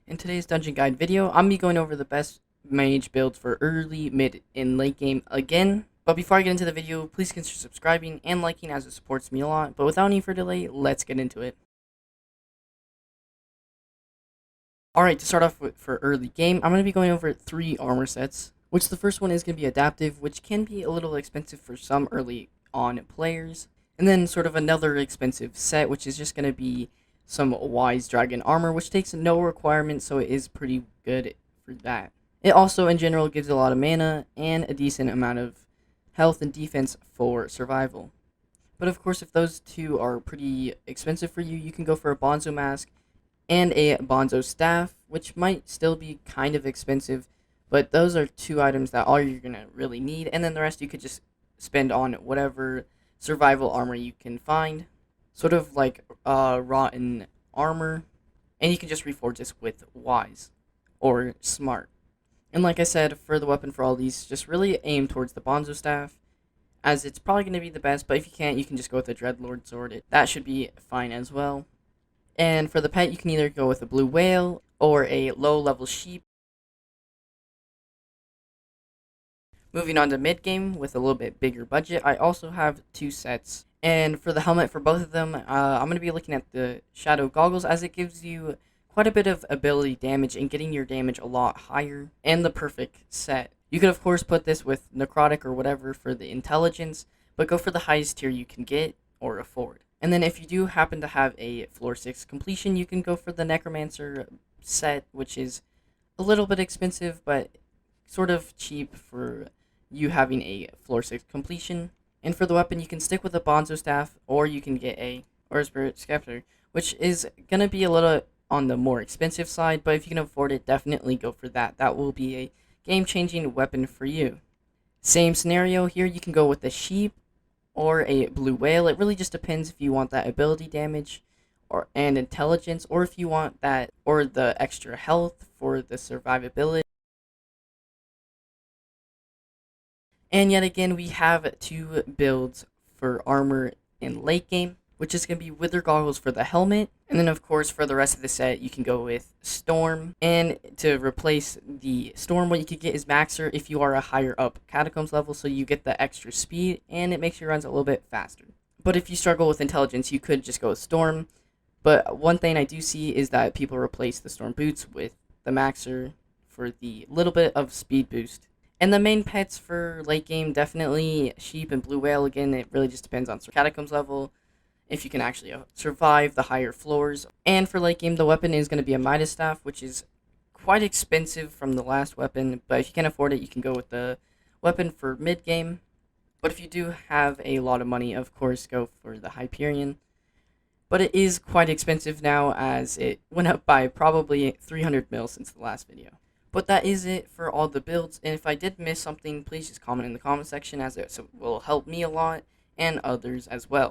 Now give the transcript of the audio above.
In today's dungeon guide video, I'm going to be going over the best mage builds for early, mid, and late game again. But before I get into the video, please consider subscribing and liking as it supports me a lot. But without any further delay, let's get into it. Alright, to start off with for early game, I'm going to be going over 3 armor sets. Which the first one is going to be adaptive, which can be a little expensive for some early on players. And then sort of another expensive set, which is just going to be some wise dragon armor, which takes no requirements, so it is pretty good for that. It also in general gives a lot of mana and a decent amount of health and defense for survival. But of course, if those two are pretty expensive for you, you can go for a bonzo mask and a bonzo staff, which might still be kind of expensive, but those are 2 items that all you're gonna really need, and then the rest you could just spend on whatever survival armor you can find, sort of like rotten armor, and you can just reforge this with wise or smart. And like I said, for the weapon for all these, just really aim towards the bonzo staff, as it's probably going to be the best, but if you can't, you can just go with the dreadlord sword. That should be fine as well. And for the pet, you can either go with a blue whale or a low level sheep. Moving on to mid game with a little bit bigger budget, I also have 2 sets. And for the helmet for both of them, I'm going to be looking at the shadow goggles, as it gives you quite a bit of ability damage and getting your damage a lot higher, and the perfect set. You could of course put this with necrotic or whatever for the intelligence, but go for the highest tier you can get or afford. And then if you do happen to have a floor 6 completion, you can go for the necromancer set, which is a little bit expensive but sort of cheap for you having a floor 6 completion. And for the weapon, you can stick with a bonzo staff, or you can get a spirit scepter, which is going to be a little on the more expensive side, but if you can afford it, definitely go for that. That will be a game-changing weapon for you. Same scenario here, you can go with a sheep or a blue whale. It really just depends if you want that ability damage and intelligence, or if you want that or the extra health for the survivability. And yet again, we have 2 builds for armor in late game, which is going to be wither goggles for the helmet. And then of course for the rest of the set, you can go with storm. And to replace the storm, what you could get is maxer if you are a higher up catacombs level, so you get the extra speed and it makes your runs a little bit faster. But if you struggle with intelligence, you could just go with storm. But one thing I do see is that people replace the storm boots with the maxer for the little bit of speed boost. And the main pets for late game, definitely sheep and blue whale. Again, it really just depends on catacombs level, if you can actually survive the higher floors. And for late game, the weapon is going to be a Midas staff, which is quite expensive from the last weapon, but if you can't afford it, you can go with the weapon for mid game. But if you do have a lot of money, of course, go for the Hyperion. But it is quite expensive now, as it went up by probably 300 mil since the last video. But that is it for all the builds, and if I did miss something, please just comment in the comment section, as it will help me a lot and others as well.